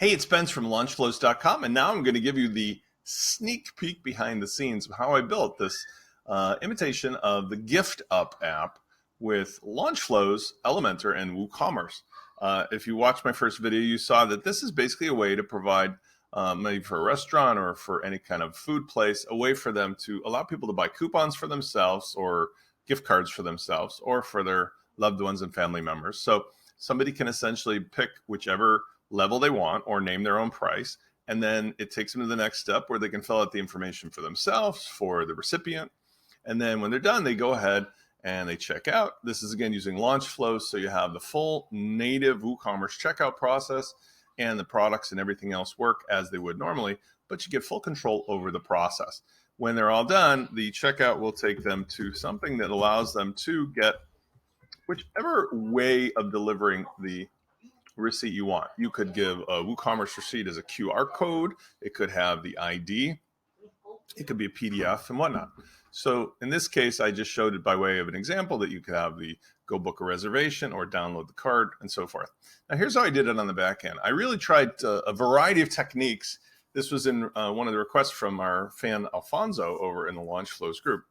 Hey, it's Ben from LaunchFlows.com, and now I'm going to give you the sneak peek behind the scenes of how I built this imitation of the Gift Up app with LaunchFlows, Elementor, and WooCommerce. If you watched my first video, you saw that this is basically a way to provide, maybe for a restaurant or for any kind of food place, a way for them to allow people to buy coupons for themselves or gift cards for themselves or for their loved ones and family members. So somebody can essentially pick whichever level they want or name their own price. And then it takes them to the next step where they can fill out the information for themselves, for the recipient. And then when they're done, they go ahead and they check out. This is again using LaunchFlows. So you have the full native WooCommerce checkout process and the products and everything else work as they would normally, but you get full control over the process. When they're all done, the checkout will take them to something that allows them to get whichever way of delivering the receipt you want. You could give a WooCommerce receipt as a QR code. It could have the ID. It could be a PDF and whatnot. So in this case, I just showed it by way of an example that you could have the go book a reservation or download the card and so forth. Now here's how I did it on the back end. I really tried a variety of techniques. This was in one of the requests from our fan Alfonso over in the LaunchFlows group.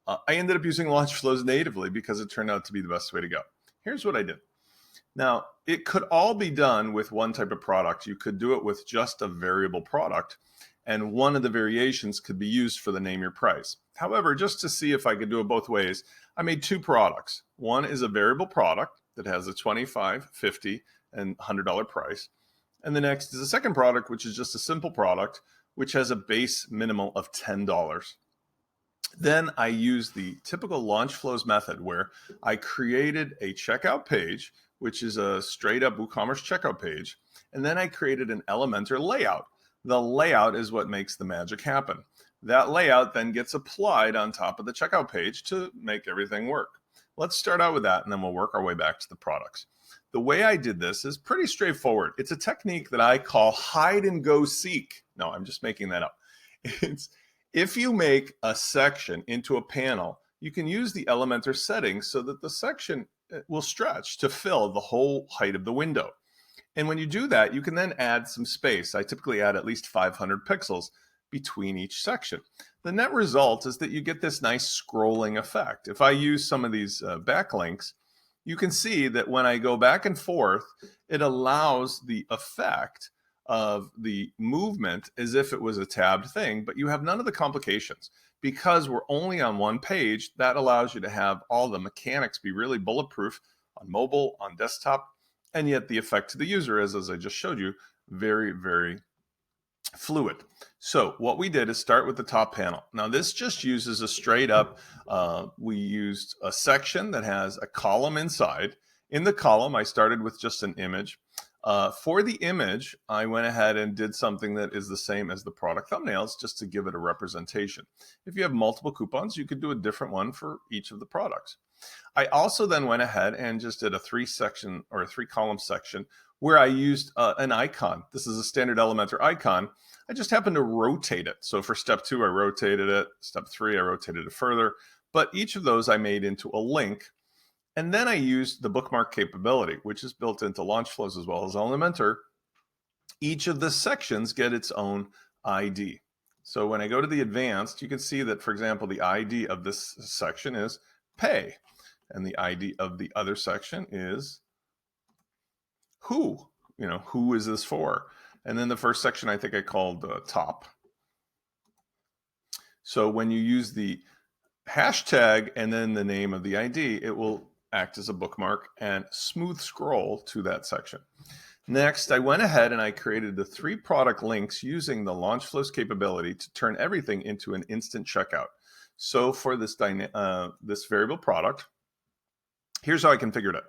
I ended up using LaunchFlows natively because it turned out to be the best way to go. Here's what I did. Now, it could all be done with one type of product. You could do it with just a variable product, and one of the variations could be used for the name your price. However, just to see if I could do it both ways, I made two products. One is a variable product that has a $25, $50, and $100 price. And the next is a second product, which is just a simple product, which has a base minimum of $10. Then I used the typical LaunchFlows method where I created a checkout page, which is a straight up WooCommerce checkout page. And then I created an Elementor layout. The layout is what makes the magic happen. That layout then gets applied on top of the checkout page to make everything work. Let's start out with that and then we'll work our way back to the products. The way I did this is pretty straightforward. It's a technique that I call hide and go seek. No, I'm just making that up. It's if you make a section into a panel, you can use the Elementor settings so that the section will stretch to fill the whole height of the window. And when you do that, you can then add some space. I typically add at least 500 pixels between each section. The net result is that you get this nice scrolling effect. If I use some of these backlinks, you can see that when I go back and forth, it allows the effect of the movement as if it was a tabbed thing, but you have none of the complications. Because we're only on one page, that allows you to have all the mechanics be really bulletproof on mobile, on desktop, and yet the effect to the user is, as I just showed you, very, very fluid. So what we did is start with the top panel. Now this just uses a straight up, we used a section that has a column inside. In the column, I started with just an image. For the image, I went ahead and did something that is the same as the product thumbnails just to give it a representation. If you have multiple coupons, you could do a different one for each of the products. I also then went ahead and just did a three column section where I used an icon. This is a standard Elementor icon. I just happened to rotate it. So for step 2, I rotated it. Step 3, I rotated it further. But each of those I made into a link. And then I used the bookmark capability, which is built into LaunchFlows as well as Elementor. Each of the sections get its own ID. So when I go to the advanced, you can see that, for example, the ID of this section is pay. And the ID of the other section is who. Who is this for? And then the first section I think I called top. So when you use the hashtag and then the name of the ID, it will act as a bookmark and smooth scroll to that section. Next, I went ahead and I created the 3 product links using the LaunchFlows capability to turn everything into an instant checkout. So for this variable product, here's how I configured it.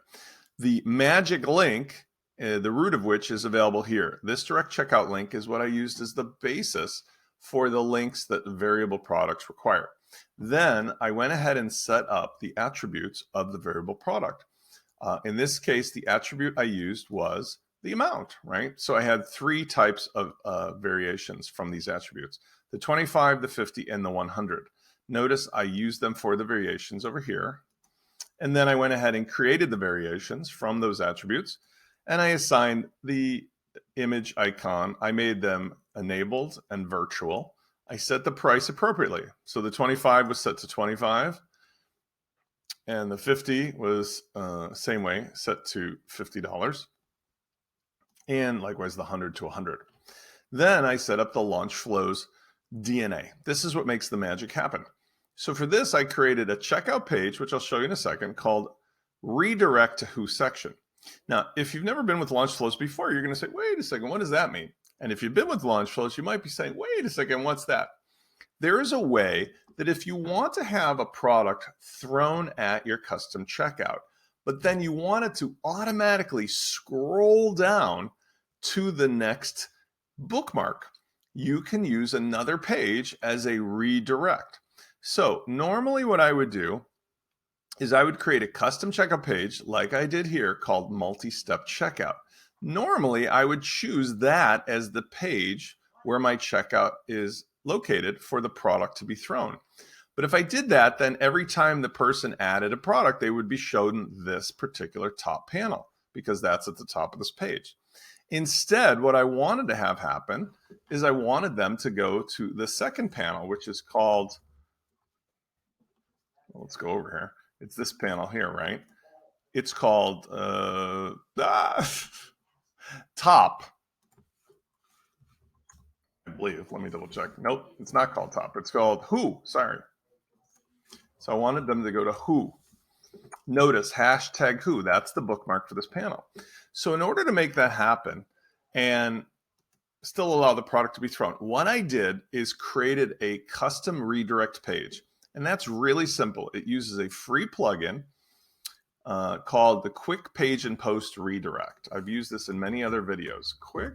The magic link, the root of which is available here. This direct checkout link is what I used as the basis for the links that the variable products require. Then I went ahead and set up the attributes of the variable product. In this case, the attribute I used was the amount, right? So I had 3 types of variations from these attributes, the 25, the 50, and the 100. Notice I used them for the variations over here. And then I went ahead and created the variations from those attributes. And I assigned the image icon, I made them enabled and virtual. I set the price appropriately. So the 25 was set to 25, and the 50 was same way, set to $50, and likewise the 100 to 100. Then I set up the LaunchFlows DNA. This is what makes the magic happen. So for this, I created a checkout page, which I'll show you in a second, called Redirect to Who section. Now, if you've never been with LaunchFlows before, you're going to say, wait a second, what does that mean? And if you've been with LaunchFlows, you might be saying, wait a second, what's that? There is a way that if you want to have a product thrown at your custom checkout, but then you want it to automatically scroll down to the next bookmark, you can use another page as a redirect. So normally what I would do is I would create a custom checkout page like I did here called multi-step checkout. Normally I would choose that as the page where my checkout is located for the product to be thrown. But if I did that, then every time the person added a product, they would be shown this particular top panel because that's at the top of this page. Instead, what I wanted to have happen is I wanted them to go to the second panel, which is called, let's go over here. It's this panel here, right? It's called top. I believe. Let me double check. Nope, it's not called top. It's called who. Sorry. So I wanted them to go to who. Notice hashtag who. That's the bookmark for this panel. So in order to make that happen and still allow the product to be thrown, what I did is created a custom redirect page. And that's really simple. It uses a free plugin called the Quick Page and Post Redirect. I've used this in many other videos. Quick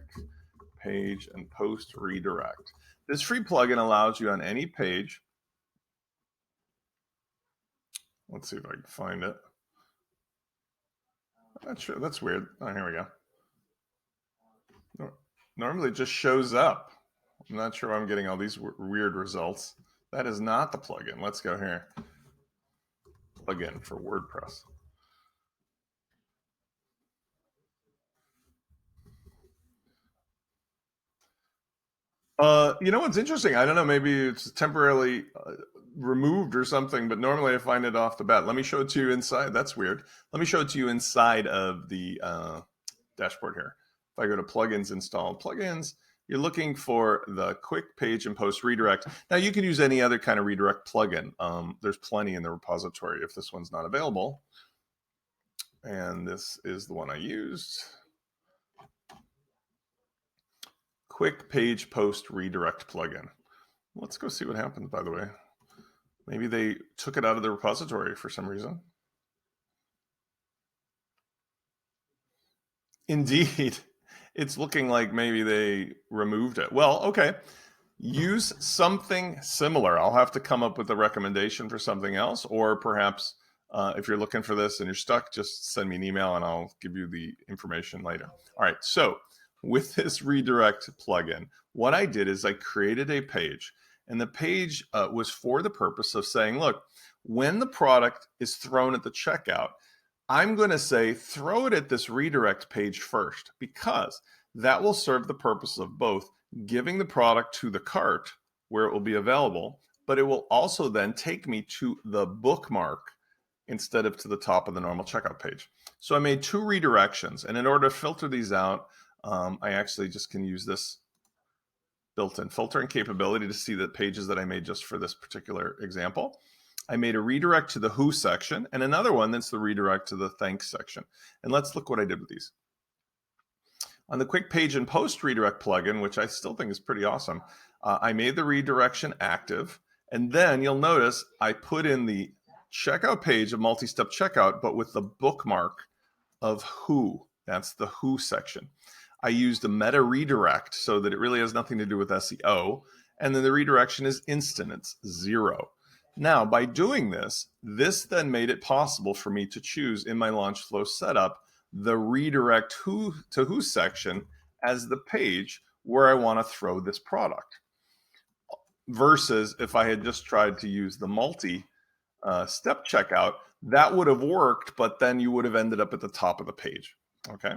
Page and Post Redirect. This free plugin allows you on any page. Let's see if I can find it. I'm not sure. That's weird. Oh, here we go. Normally it just shows up. I'm not sure why I'm getting all these weird results. That is not the plugin. Let's go here. Plugin for WordPress. You know what's interesting? I don't know. Maybe it's temporarily removed or something, but normally I find it off the bat. Let me show it to you inside. That's weird. Let me show it to you inside of the dashboard here. If I go to plugins, install plugins, you're looking for the Quick Page and Post Redirect. Now you can use any other kind of redirect plugin. There's plenty in the repository if this one's not available. And this is the one I used. Quick Page Post Redirect plugin. Let's go see what happens, by the way. Maybe they took it out of the repository for some reason. Indeed, it's looking like maybe they removed it. Well, okay. Use something similar. I'll have to come up with a recommendation for something else, or perhaps if you're looking for this and you're stuck, just send me an email and I'll give you the information later. All right, so with this redirect plugin, what I did is I created a page, and the page was for the purpose of saying, look, when the product is thrown at the checkout, I'm going to say throw it at this redirect page first, because that will serve the purpose of both giving the product to the cart where it will be available, but it will also then take me to the bookmark instead of to the top of the normal checkout page. So I made two redirections, and in order to filter these out, I actually just can use this built-in filtering capability to see the pages that I made just for this particular example. I made a redirect to the who section and another one that's the redirect to the thanks section. And let's look what I did with these. On the Quick Page and Post Redirect plugin, which I still think is pretty awesome, I made the redirection active. And then you'll notice I put in the checkout page of multi-step checkout, but with the bookmark of who. That's the who section. I used a meta redirect so that it really has nothing to do with SEO. And then the redirection is instant, it's 0. Now, by doing this, this then made it possible for me to choose in my LaunchFlow setup the redirect who to who section as the page where I want to throw this product. Versus if I had just tried to use the multi-step checkout, that would have worked, but then you would have ended up at the top of the page. Okay.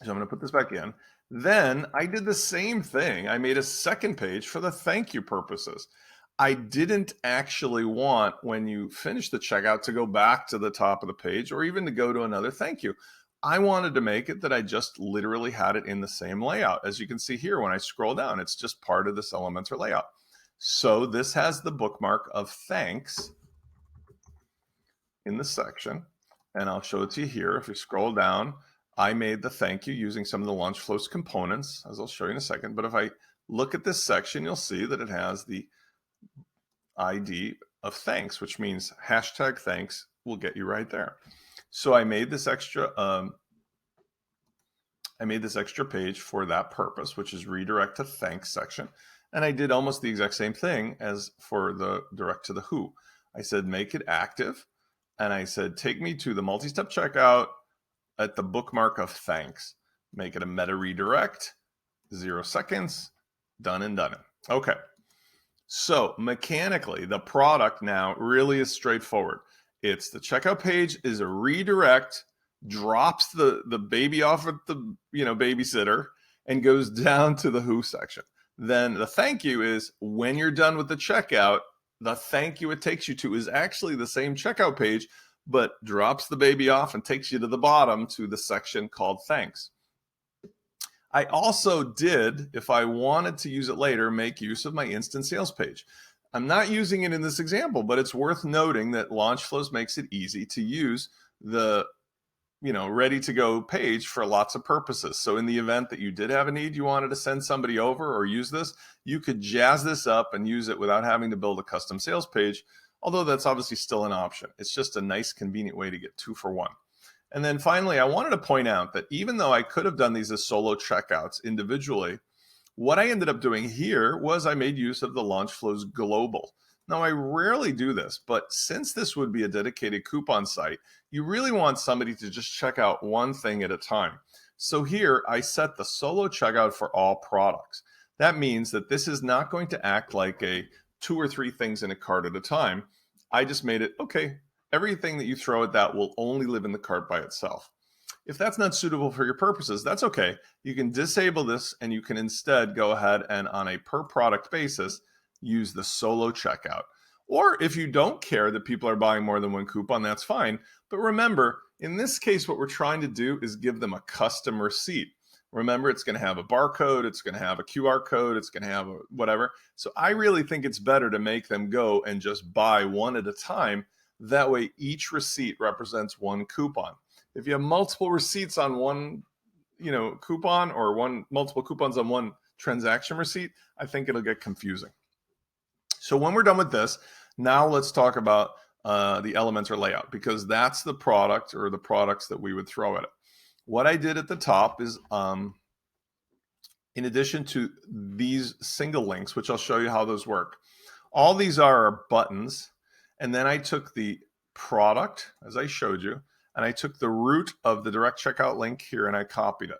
So I'm going to put this back in. Then I did the same thing. I made a second page for the thank you purposes. I didn't actually want, when you finish the checkout, to go back to the top of the page or even to go to another thank you. I wanted to make it that I just literally had it in the same layout. As you can see here, when I scroll down, it's just part of this Elementor layout. So this has the bookmark of thanks in the section, and I'll show it to you here. If you scroll down, I made the thank you using some of the LaunchFlows components, as I'll show you in a second. But if I look at this section, you'll see that it has the ID of thanks, which means hashtag thanks will get you right there. So I made this extra page for that purpose, which is redirect to thanks section. And I did almost the exact same thing as for the direct to the who. I said, make it active. And I said, take me to the multi-step checkout at the bookmark of thanks. Make it a meta redirect, 0 seconds, done and done. Okay. So mechanically, the product now really is straightforward. It's the checkout page is a redirect, drops the baby off at the babysitter, and goes down to the who section. Then the thank you is when you're done with the checkout, the thank you it takes you to is actually the same checkout page, but drops the baby off and takes you to the bottom to the section called thanks. I also did, if I wanted to use it later, make use of my instant sales page. I'm not using it in this example, but it's worth noting that LaunchFlows makes it easy to use the ready to go page for lots of purposes. So in the event that you did have a need, you wanted to send somebody over or use this, you could jazz this up and use it without having to build a custom sales page, although that's obviously still an option. It's just a nice, convenient way to get 2 for 1. And then finally, I wanted to point out that even though I could have done these as solo checkouts individually, what I ended up doing here was I made use of the LaunchFlows Global. Now, I rarely do this, but since this would be a dedicated coupon site, you really want somebody to just check out one thing at a time. So here, I set the solo checkout for all products. That means that this is not going to act like a 2 or 3 things in a cart at a time. I just made it, okay, everything that you throw at that will only live in the cart by itself. If that's not suitable for your purposes, that's okay. You can disable this and you can instead go ahead and on a per product basis, use the solo checkout. Or if you don't care that people are buying more than one coupon, that's fine. But remember, in this case, what we're trying to do is give them a custom receipt. Remember, it's going to have a barcode, it's going to have a QR code, it's going to have a whatever. So I really think it's better to make them go and just buy one at a time. That way, each receipt represents one coupon. If you have multiple receipts on one, coupon or multiple coupons on one transaction receipt, I think it'll get confusing. So when we're done with this, now let's talk about the Elementor layout, because that's the product or the products that we would throw at it. What I did at the top is, in addition to these single links, which I'll show you how those work, all these are buttons. And then I took the product, as I showed you, and I took the root of the direct checkout link here and I copied it.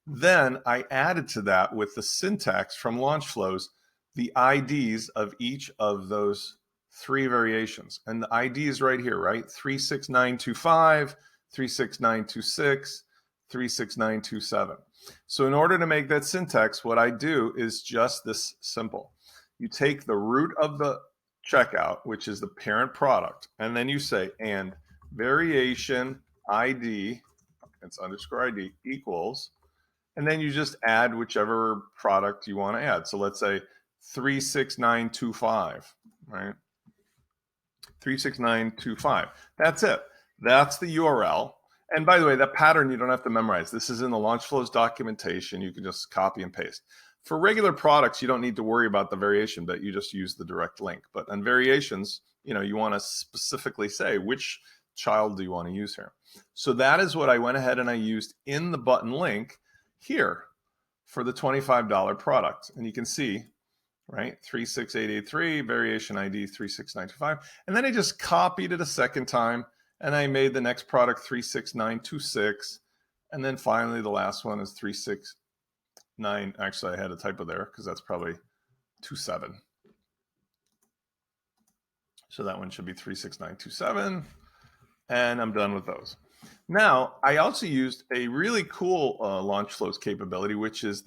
Then I added to that with the syntax from LaunchFlows, the IDs of each of those 3 variations. And the ID is right here, right? 36925, 36926, 36927. So in order to make that syntax, what I do is just this simple. You take the root of the checkout, which is the parent product, and then you say, and variation ID, it's underscore ID, equals, and then you just add whichever product you want to add. So let's say 36925, right? 36925. That's it. That's the URL. And by the way, that pattern you don't have to memorize. This is in the LaunchFlows documentation. You can just copy and paste. For regular products, you don't need to worry about the variation, but you just use the direct link. But on variations, you want to specifically say which child do you want to use here. So that is what I went ahead and I used in the button link here for the $25 product. And you can see, right, 36883, variation ID 36925. And then I just copied it a second time and I made the next product 36926. And then finally, the last one is 369. Actually, I had a typo there because that's probably 27. So that one should be 36927. And I'm done with those. Now, I also used a really cool LaunchFlows capability, which is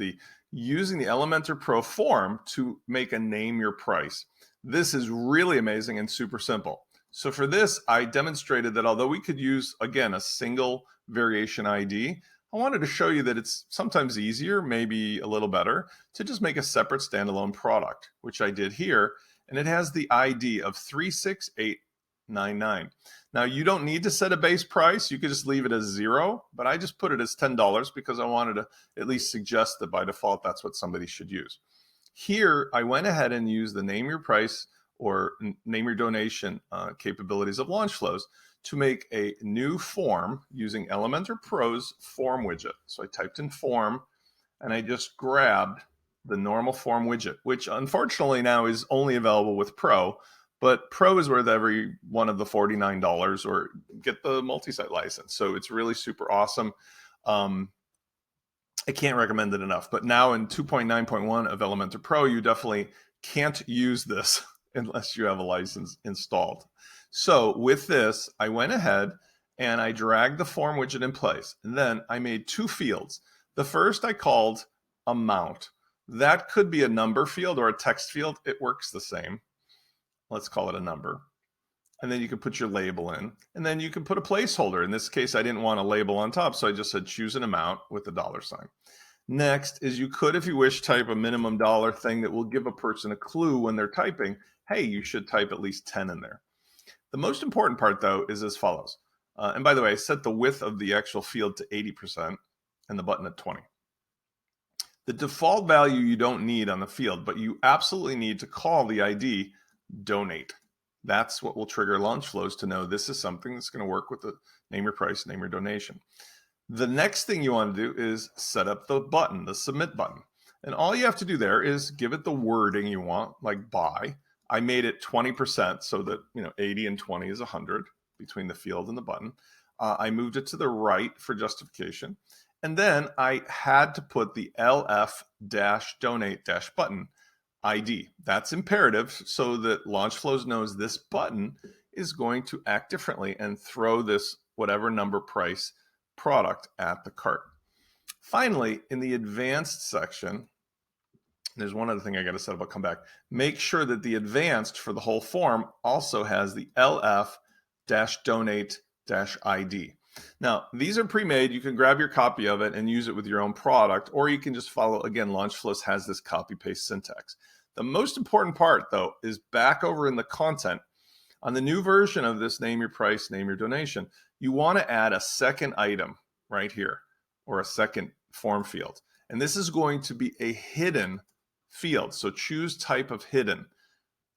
using the Elementor Pro form to make a name your price. This is really amazing and super simple. So for this, I demonstrated that although we could use, again, a single variation ID, I wanted to show you that it's sometimes easier, maybe a little better, to just make a separate standalone product, which I did here. And it has the ID of 36899. Now, you don't need to set a base price. You could just leave it as 0, but I just put it as $10 because I wanted to at least suggest that by default, that's what somebody should use. Here, I went ahead and used the name your price or name your donation capabilities of LaunchFlows to make a new form using Elementor Pro's form widget. So I typed in form and I just grabbed the normal form widget, which unfortunately now is only available with Pro. But Pro is worth every one of the $49 or get the multi-site license. So it's really super awesome. I can't recommend it enough. But now in 2.9.1 of Elementor Pro, you definitely can't use this unless you have a license installed. So with this, I went ahead and I dragged the form widget in place. And then I made 2 fields. The first I called amount. That could be a number field or a text field. It works the same. Let's call it a number. And then you can put your label in. And then you can put a placeholder. In this case, I didn't want a label on top, so I just said choose an amount with the $sign. Next is you could, if you wish, type a minimum dollar thing that will give a person a clue when they're typing, hey, you should type at least 10 in there. The most important part, though, is as follows. And by the way, I set the width of the actual field to 80% and the button at 20. The default value you don't need on the field, but you absolutely need to call the ID donate. That's what will trigger LaunchFlows to know this is something that's going to work with the name your price, name your donation. The next thing you want to do is set up the button, the submit button. And all you have to do there is give it the wording you want, like buy. I made it 20% so that 80 and 20 is 100 between the field and the button. I moved it to the right for justification. And then I had to put the LF-donate-button ID. That's imperative so that LaunchFlows knows this button is going to act differently and throw this whatever number price product at the cart. Finally, in the advanced section, there's one other thing I got to set up. I'll come back. Make sure that the advanced for the whole form also has the LF-donate-ID. Now, these are pre-made. You can grab your copy of it and use it with your own product, or you can just follow, again, LaunchFlows has this copy-paste syntax. The most important part, though, is back over in the content. On the new version of this name your price, name your donation, you want to add a second item right here, or a second form field. And this is going to be a hidden field. So choose type of hidden.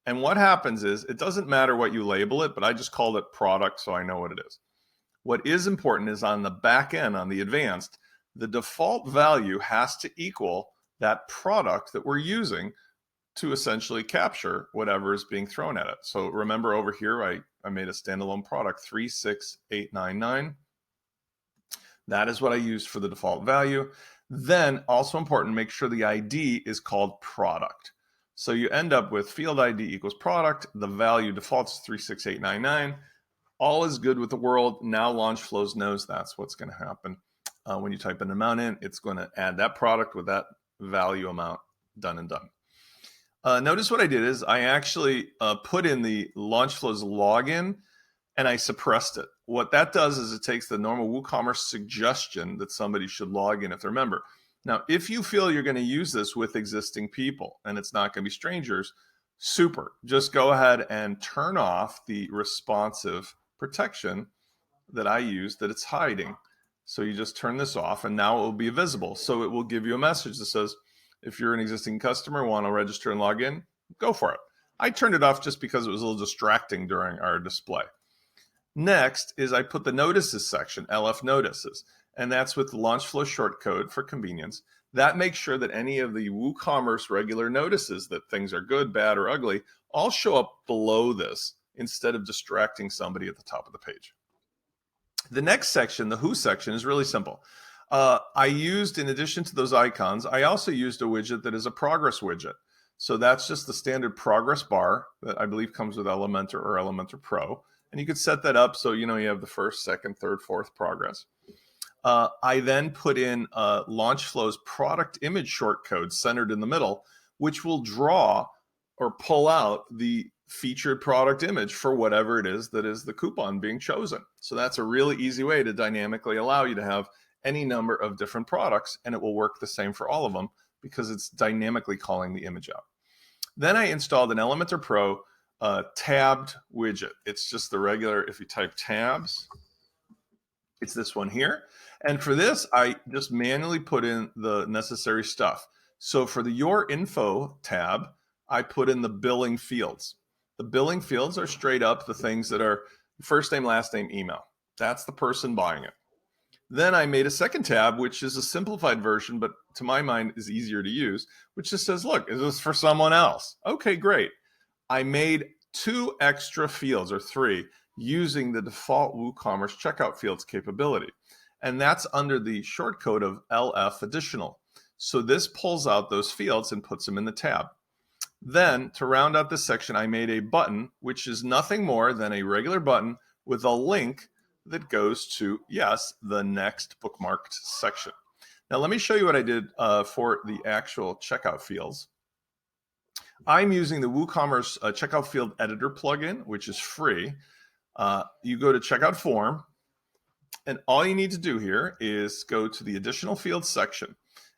And what happens is, it doesn't matter what you label it, but I just called it product so I know what it is. What is important is on the back end, on the advanced, the default value has to equal that product that we're using to essentially capture whatever is being thrown at it. So remember over here, I made a standalone product, 36899. That is what I used for the default value. Then also important, make sure the ID is called product. So you end up with field ID equals product. The value defaults 36899. All is good with the world. Now LaunchFlows knows that's what's going to happen. When you type an amount in, it's going to add that product with that value amount. Done and done. Notice what I did is I actually put in the LaunchFlows login and I suppressed it. What that does is it takes the normal WooCommerce suggestion that somebody should log in if they're a member. Now, if you feel you're going to use this with existing people and it's not going to be strangers, super. Just go ahead and turn off the responsive protection that I use that it's hiding. So you just turn this off and now it will be visible. So it will give you a message that says, if you're an existing customer, want to register and log in, go for it. I turned it off just because it was a little distracting during our display. Next is I put the notices section, LF notices, and that's with the LaunchFlow shortcode for convenience. That makes sure that any of the WooCommerce regular notices that things are good, bad, or ugly all show up below this instead of distracting somebody at the top of the page. The next section, the Who section, is really simple. I used, in addition to those icons, I also used a widget that is a progress widget. So that's just the standard progress bar that I believe comes with Elementor or Elementor Pro. And you could set that up so you have the first, second, third, fourth progress. I then put in LaunchFlows product image shortcode centered in the middle, which will draw or pull out the featured product image for whatever it is that is the coupon being chosen. So that's a really easy way to dynamically allow you to have any number of different products, and it will work the same for all of them because it's dynamically calling the image out. Then I installed an Elementor Pro tabbed widget. It's just the regular, if you type tabs, it's this one here. And for this, I just manually put in the necessary stuff. So for the Your Info tab, I put in the billing fields. The billing fields are straight up the things that are first name, last name, email. That's the person buying it. Then I made a second tab, which is a simplified version, but to my mind is easier to use, which just says, look, is this for someone else? Okay, great. I made 2 extra fields, or 3, using the default WooCommerce checkout fields capability. And that's under the shortcode of LF additional. So this pulls out those fields and puts them in the tab. Then to round out this section, I made a button, which is nothing more than a regular button with a link that goes to, yes, the next bookmarked section. Now let me show you what I did for the actual checkout fields. I'm using the WooCommerce checkout field editor plugin, which is free. You go to checkout form, and all you need to do here is go to the additional fields section.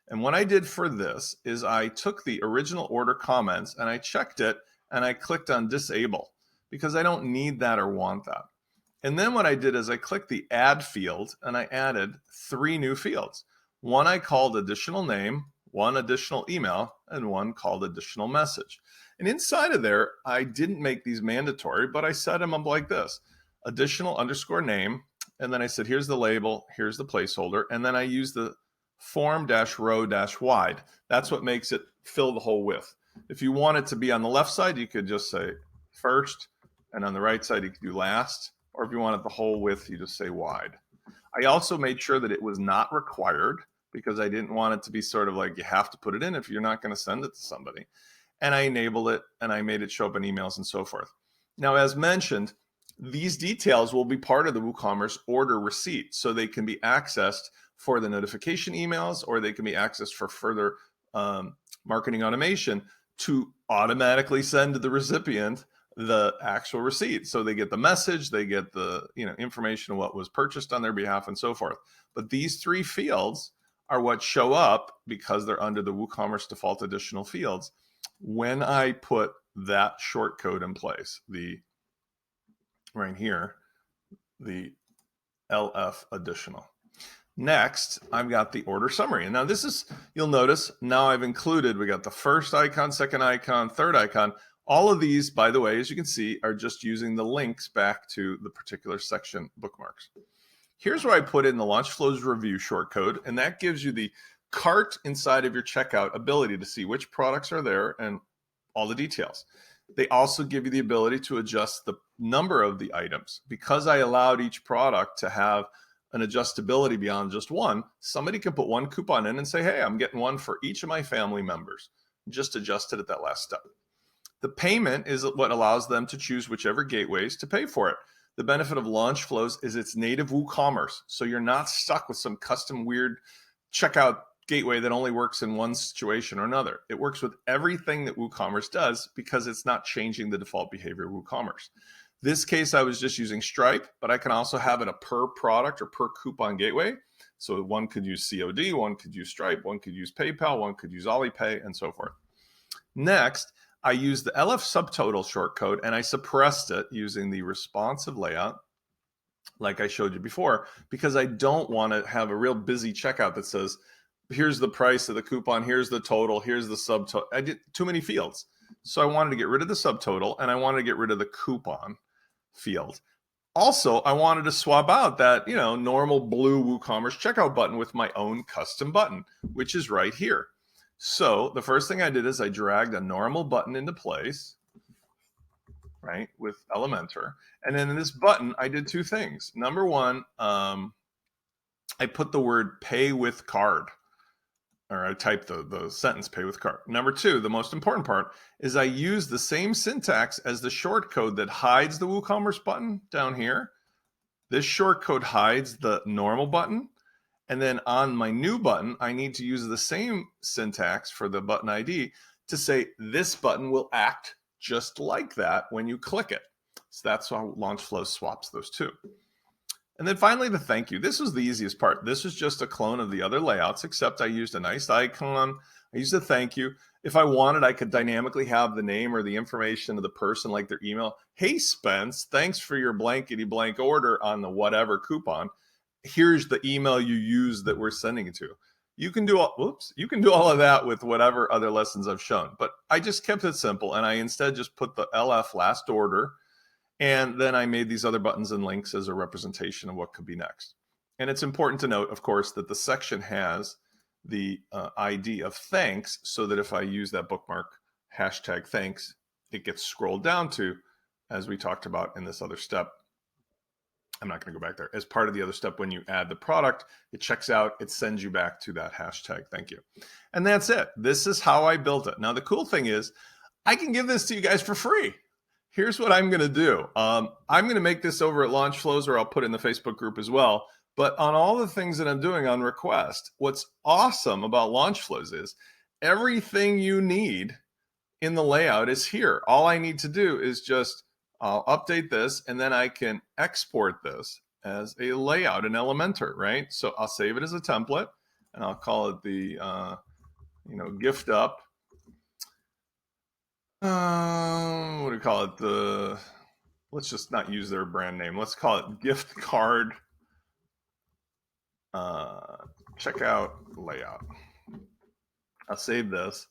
And what I did for this is I took the original order comments and I checked it and I clicked on disable because I don't need that or want that. And then what I did is I clicked the add field and I added 3 new fields. One I called additional name, 1 additional email, and 1 called additional message. And inside of there, I didn't make these mandatory, but I set them up like this: additional underscore name. And then I said, here's the label, here's the placeholder. And then I use the form-row-wide. That's what makes it fill the whole width. If you want it to be on the left side, you could just say first, and on the right side, you could do last. Or if you want it the whole width, you just say wide. I also made sure that it was not required because I didn't want it to be sort of like you have to put it in if you're not going to send it to somebody. And I enabled it and I made it show up in emails and so forth. Now, as mentioned, these details will be part of the WooCommerce order receipt, so they can be accessed for the notification emails, or they can be accessed for further marketing automation to automatically send to the recipient the actual receipt. So they get the message, they get the information of what was purchased on their behalf and so forth. But these 3 fields are what show up because they're under the WooCommerce default additional fields when I put that shortcode in place, right here, the LF additional. Next, I've got the order summary. And now this is, you'll notice, now I've included, we got the first icon, second icon, third icon. All of these, by the way, as you can see, are just using the links back to the particular section bookmarks. Here's where I put in the LaunchFlows review shortcode, and that gives you the cart inside of your checkout ability to see which products are there and all the details. They also give you the ability to adjust the number of the items. Because I allowed each product to have an adjustability beyond just one, somebody can put 1 coupon in and say, hey, I'm getting 1 for each of my family members. Just adjust it at that last step. The payment is what allows them to choose whichever gateways to pay for it. The benefit of LaunchFlows is it's native WooCommerce, so you're not stuck with some custom weird checkout gateway that only works in one situation or another. It works with everything that WooCommerce does because it's not changing the default behavior of WooCommerce. This case, I was just using Stripe, but I can also have it a per product or per coupon gateway. So one could use COD, one could use Stripe, one could use PayPal, one could use Alipay, and so forth. Next, I used the LF subtotal shortcode and I suppressed it using the responsive layout like I showed you before, because I don't want to have a real busy checkout that says, here's the price of the coupon, here's the total, here's the subtotal. I did too many fields. So I wanted to get rid of the subtotal and I wanted to get rid of the coupon field. Also, I wanted to swap out that, normal blue WooCommerce checkout button with my own custom button, which is right here. So the first thing I did is I dragged a normal button into place, right, with Elementor. And then in this button, I did 2 things. Number one, I put the word pay with card. or I type the sentence pay with cart. Number two, the most important part, is I use the same syntax as the short code that hides the WooCommerce button down here. This short code hides the normal button. And then on my new button, I need to use the same syntax for the button ID to say this button will act just like that when you click it. So that's how LaunchFlows swaps those two. And then finally, the thank you. This was the easiest part. This is just a clone of the other layouts, except I used a nice icon. I used a thank you. If I wanted, I could dynamically have the name or the information of the person, like their email. Hey, Spence, thanks for your blankety blank order on the whatever coupon. Here's the email you use that we're sending it to. You can do all of that with whatever other lessons I've shown. But I just kept it simple, and I instead just put the LF last order. And then I made these other buttons and links as a representation of what could be next. And it's important to note, of course, that the section has the ID of thanks, so that if I use that bookmark hashtag thanks, it gets scrolled down to, as we talked about in this other step. I'm not going to go back there. As part of the other step, when you add the product, it checks out, it sends you back to that hashtag thank you. And that's it. This is how I built it. Now, the cool thing is I can give this to you guys for free. Here's what I'm going to do. I'm going to make this over at LaunchFlows, or I'll put it in the Facebook group as well. But on all the things that I'm doing on request, what's awesome about LaunchFlows is everything you need in the layout is here. All I need to do is just update this, and then I can export this as a layout in Elementor, right? So I'll save it as a template, and I'll call it the gift up. What do we call it? Let's just not use their brand name. Let's call it gift card checkout layout. I'll save this.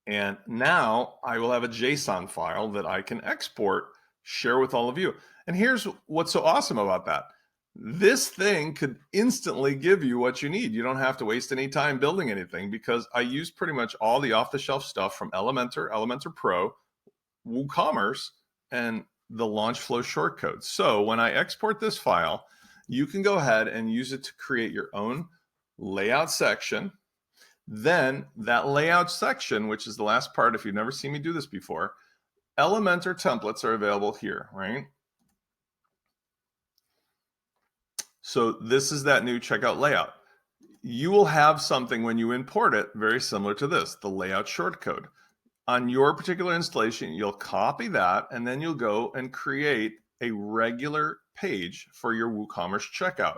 And now I will have a JSON file that I can export, share with all of you. And here's what's so awesome about that. This thing could instantly give you what you need. You don't have to waste any time building anything, because I use pretty much all the off-the-shelf stuff from Elementor, Elementor Pro, WooCommerce, and the LaunchFlows shortcodes. So when I export this file, you can go ahead and use it to create your own layout section. Then that layout section, which is the last part, if you've never seen me do this before, Elementor templates are available here, right? So this is that new checkout layout. You will have something when you import it very similar to this, the layout shortcode. On your particular installation, you'll copy that, and then you'll go and create a regular page for your WooCommerce checkout.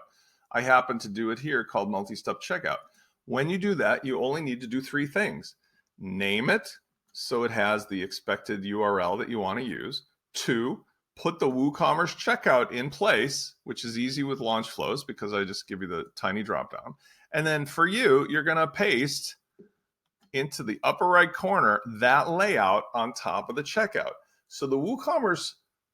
I happen to do it here, called multi-step checkout. When you do that, you only need to do three things. Name it, so it has the expected URL that you want to use. 2, put the WooCommerce checkout in place, which is easy with LaunchFlows because I just give you the tiny dropdown. And then for you, you're going to paste into the upper right corner that layout on top of the checkout. So the WooCommerce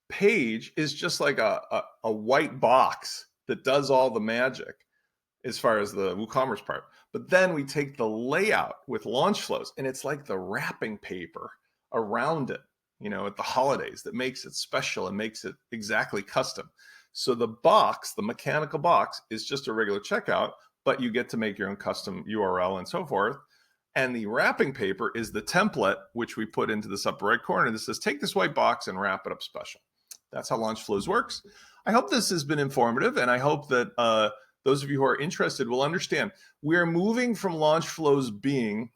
page is just like a white box that does all the magic as far as the WooCommerce part. But then we take the layout with LaunchFlows, and it's like the wrapping paper around it, at the holidays, that makes it special and makes it exactly custom. So the box, the mechanical box, is just a regular checkout, but you get to make your own custom URL and so forth. And the wrapping paper is the template, which we put into this upper right corner. This says, take this white box and wrap it up special. That's how LaunchFlows works. I hope this has been informative, and I hope that those of you who are interested will understand. We're moving from LaunchFlows being,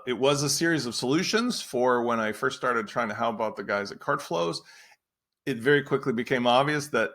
it was a series of solutions for when I first started trying to help out the guys at CartFlows. It very quickly became obvious that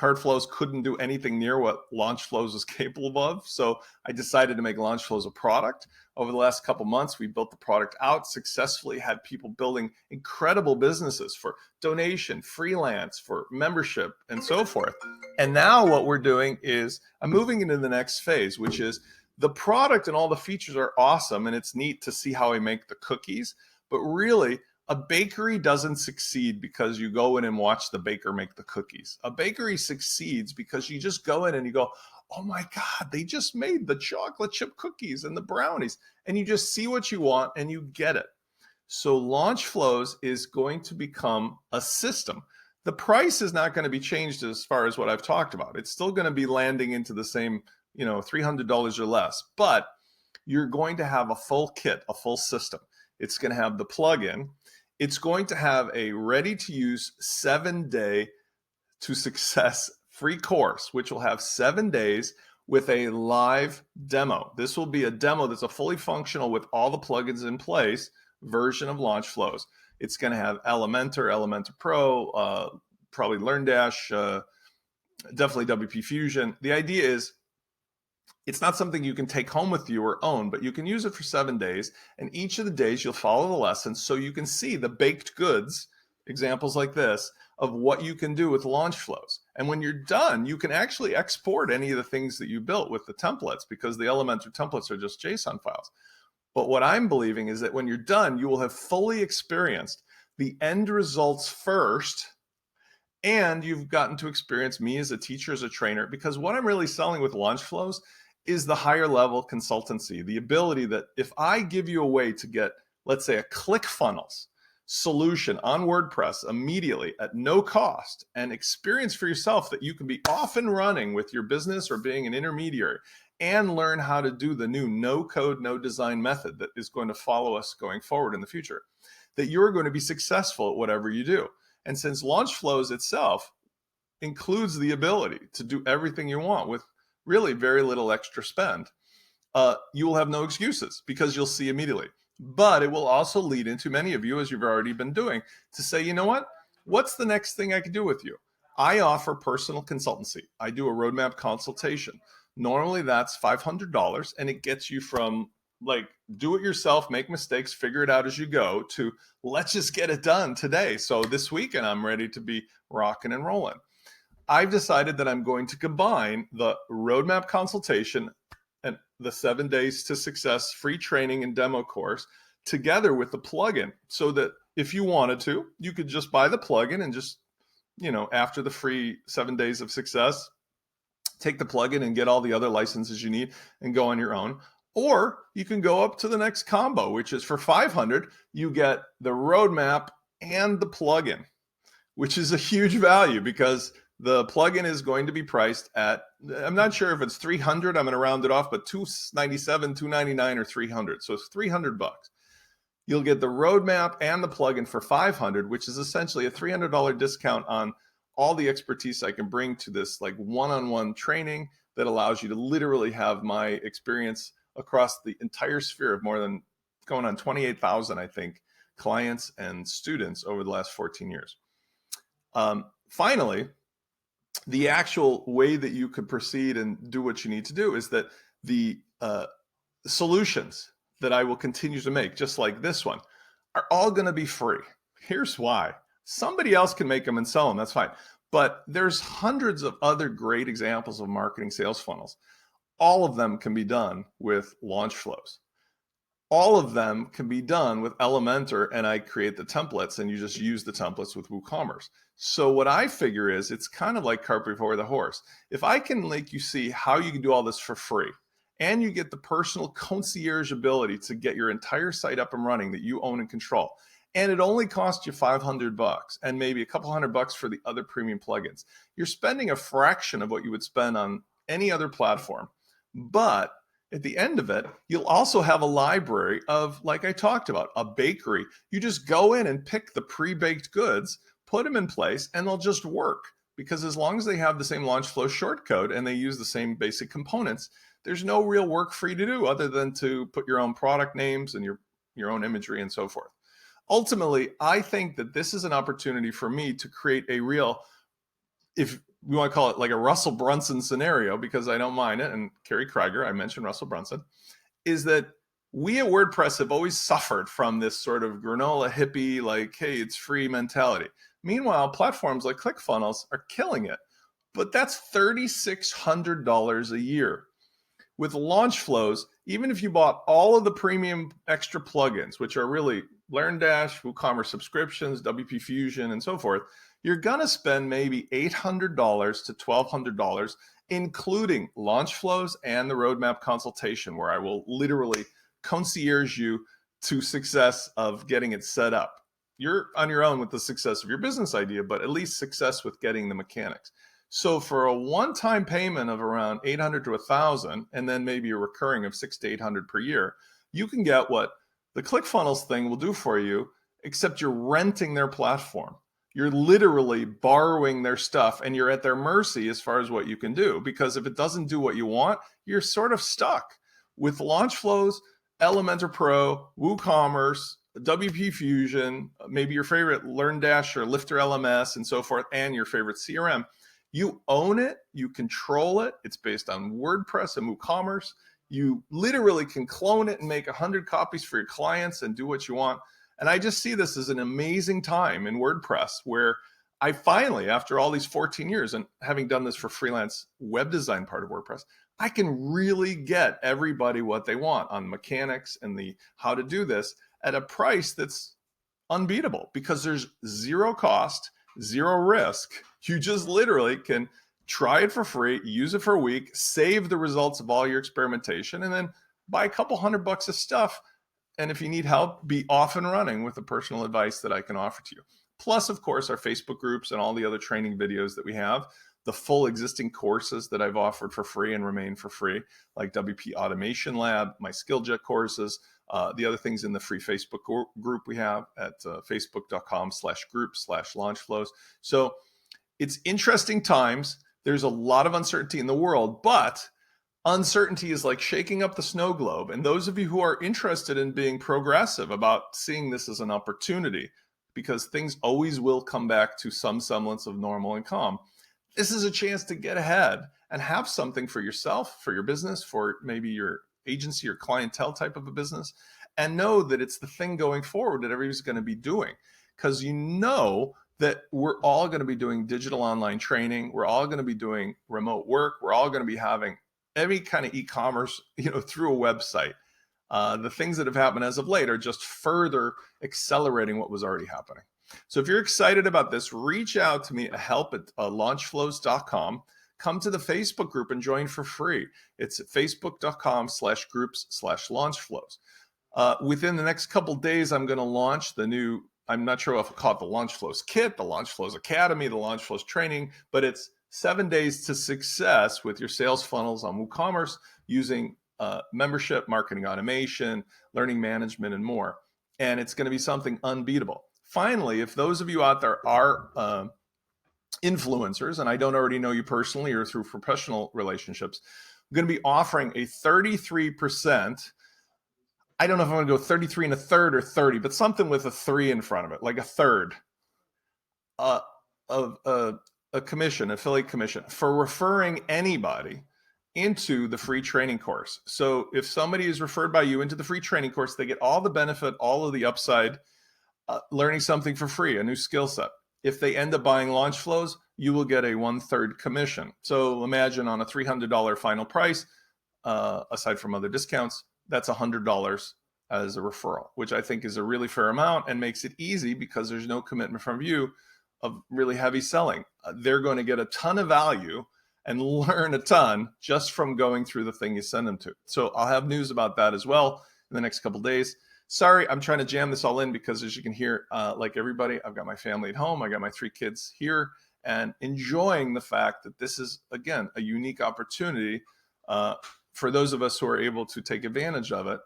CartFlows couldn't do anything near what LaunchFlows was capable of. So I decided to make LaunchFlows a product. Over the last couple months, we built the product out successfully, had people building incredible businesses for donation, freelance, for membership, and so forth. And now what we're doing is I'm moving into the next phase, which is the product and all the features are awesome, and it's neat to see how I make the cookies. But really, a bakery doesn't succeed because you go in and watch the baker make the cookies. A bakery succeeds because you just go in and you go, oh my God, they just made the chocolate chip cookies and the brownies. And you just see what you want and you get it. So LaunchFlows is going to become a system. The price is not going to be changed as far as what I've talked about. It's still going to be landing into the same, $300 or less. But you're going to have a full kit, a full system. It's going to have the plugin. It's going to have a ready-to-use 7-day to success free course, which will have 7 days with a live demo. This will be a demo that's a fully functional with all the plugins in place version of LaunchFlows. It's going to have Elementor, Elementor Pro, probably LearnDash, definitely WP Fusion. The idea is it's not something you can take home with you or own, but you can use it for 7 days. And each of the days you'll follow the lessons so you can see the baked goods, examples like this, of what you can do with LaunchFlows. And when you're done, you can actually export any of the things that you built with the templates, because the Elementor templates are just JSON files. But what I'm believing is that when you're done, you will have fully experienced the end results first, and you've gotten to experience me as a teacher, as a trainer, because what I'm really selling with LaunchFlows is the higher level consultancy, the ability that if I give you a way to get, let's say, a ClickFunnels solution on WordPress immediately at no cost, and experience for yourself that you can be off and running with your business or being an intermediary, and learn how to do the new no code, no design method that is going to follow us going forward in the future, that you're going to be successful at whatever you do. And since LaunchFlows itself includes the ability to do everything you want with really very little extra spend, you will have no excuses, because you'll see immediately. But it will also lead into many of you, as you've already been doing, to say, you know what? What's the next thing I can do with you? I offer personal consultancy. I do a roadmap consultation. Normally that's $500, and it gets you from like do it yourself, make mistakes, figure it out as you go, to let's just get it done today. So this weekend I'm ready to be rocking and rolling. I've decided that I'm going to combine the roadmap consultation and the 7 days to success free training and demo course together with the plugin, so that if you wanted to, you could just buy the plugin and just, after the free 7 days of success, take the plugin and get all the other licenses you need and go on your own. Or you can go up to the next combo, which is for $500, you get the roadmap and the plugin, which is a huge value, because the plugin is going to be priced at, I'm not sure if it's $300, I'm going to round it off, but $297, $299, or $300. So it's $300. You'll get the roadmap and the plugin for $500, which is essentially a $300 discount on all the expertise I can bring to this like one-on-one training that allows you to literally have my experience across the entire sphere of more than going on 28,000, I think, clients and students over the last 14 years. Finally, the actual way that you could proceed and do what you need to do is that the solutions that I will continue to make, just like this one, are all going to be free. Here's why. Somebody else can make them and sell them, that's fine. But there's hundreds of other great examples of marketing sales funnels. All of them can be done with LaunchFlows. All of them can be done with Elementor, and I create the templates and you just use the templates with WooCommerce. So what I figure is it's kind of like cart before the horse. If I can make you see how you can do all this for free, and you get the personal concierge ability to get your entire site up and running that you own and control, and it only costs you $500 and maybe a couple $100 for the other premium plugins, you're spending a fraction of what you would spend on any other platform. But at the end of it, you'll also have a library of, like I talked about, a bakery. You just go in and pick the pre-baked goods, put them in place, and they'll just work. Because as long as they have the same LaunchFlow shortcode and they use the same basic components, there's no real work for you to do other than to put your own product names and your own imagery and so forth. Ultimately, I think that this is an opportunity for me to create a real, if we want to call it like a Russell Brunson scenario, because I don't mind it, and Carrie Krieger, I mentioned Russell Brunson, is that we at WordPress have always suffered from this sort of granola hippie, like, hey, it's free mentality. Meanwhile, platforms like ClickFunnels are killing it, but that's $3,600 a year. With LaunchFlows, even if you bought all of the premium extra plugins, which are really LearnDash, WooCommerce subscriptions, WP Fusion, and so forth, you're going to spend maybe $800 to $1,200, including LaunchFlows and the roadmap consultation, where I will literally concierge you to success of getting it set up. You're on your own with the success of your business idea, but at least success with getting the mechanics. So for a one-time payment of around 800 to 1,000, and then maybe a recurring of 600 to 800 per year, you can get what the ClickFunnels thing will do for you, except you're renting their platform. You're literally borrowing their stuff, and you're at their mercy as far as what you can do, because if it doesn't do what you want, you're sort of stuck. With LaunchFlows, Elementor Pro, WooCommerce, WP Fusion, maybe your favorite LearnDash or Lifter LMS and so forth, and your favorite CRM, you own it, you control it. It's based on WordPress and WooCommerce. You literally can clone it and make 100 copies for your clients and do what you want. And I just see this as an amazing time in WordPress, where I finally, after all these 14 years and having done this for freelance web design part of WordPress, I can really get everybody what they want on mechanics and the how to do this at a price that's unbeatable, because there's zero cost, zero risk. You just literally can try it for free, use it for a week, save the results of all your experimentation, and then buy a couple $100 of stuff. And if you need help, be off and running with the personal advice that I can offer to you. Plus, of course, our Facebook groups and all the other training videos that we have, the full existing courses that I've offered for free and remain for free, like WP Automation Lab, my SkillJet courses, the other things in the free Facebook group we have at facebook.com/group/LaunchFlows. So it's interesting times. There's a lot of uncertainty in the world, but uncertainty is like shaking up the snow globe. And those of you who are interested in being progressive about seeing this as an opportunity, because things always will come back to some semblance of normal and calm, this is a chance to get ahead and have something for yourself, for your business, for maybe your agency or clientele type of a business, and know that it's the thing going forward that everybody's going to be doing. Because you know that we're all going to be doing digital online training. We're all going to be doing remote work. We're all going to be having any kind of e-commerce, through a website. The things that have happened as of late are just further accelerating what was already happening. So if you're excited about this, reach out to me at help@launchflows.com. Come to the Facebook group and join for free. It's at facebook.com/groups/launchflows. Within the next couple days, I'm going to launch the new, I'm not sure if I'll call it the LaunchFlows Kit, the LaunchFlows Academy, the LaunchFlows Training, but it's 7 days to success with your sales funnels on WooCommerce using membership, marketing automation, learning management, and more. And it's going to be something unbeatable. Finally, if those of you out there are influencers, and I don't already know you personally or through professional relationships, I'm going to be offering a 33%. I don't know if I'm going to go 33 and a third or 30, but something with a 3 in front of it, like a third of a commission, affiliate commission, for referring anybody into the free training course. So if somebody is referred by you into the free training course, they get all the benefit, all of the upside, learning something for free, a new skill set. If they end up buying LaunchFlows, you will get a 1/3 commission. So imagine on a $300 final price, aside from other discounts, that's $100 as a referral, which I think is a really fair amount and makes it easy because there's no commitment from you of really heavy selling. They're going to get a ton of value and learn a ton just from going through the thing you send them to. So I'll have news about that as well in the next couple of days. Sorry, I'm trying to jam this all in because, as you can hear, like everybody, I've got my family at home. I got my 3 kids here and enjoying the fact that this is, again, a unique opportunity for those of us who are able to take advantage of it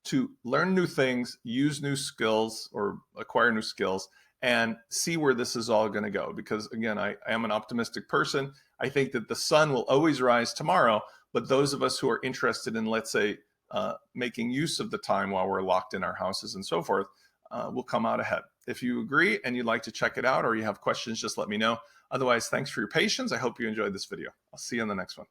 to learn new things, use new skills or acquire new skills, and see where this is all going to go. Because again, I am an optimistic person. I think that the sun will always rise tomorrow, but those of us who are interested in, let's say, making use of the time while we're locked in our houses and so forth, will come out ahead. If you agree and you'd like to check it out or you have questions, just let me know. Otherwise, thanks for your patience. I hope you enjoyed this video. I'll see you in the next one.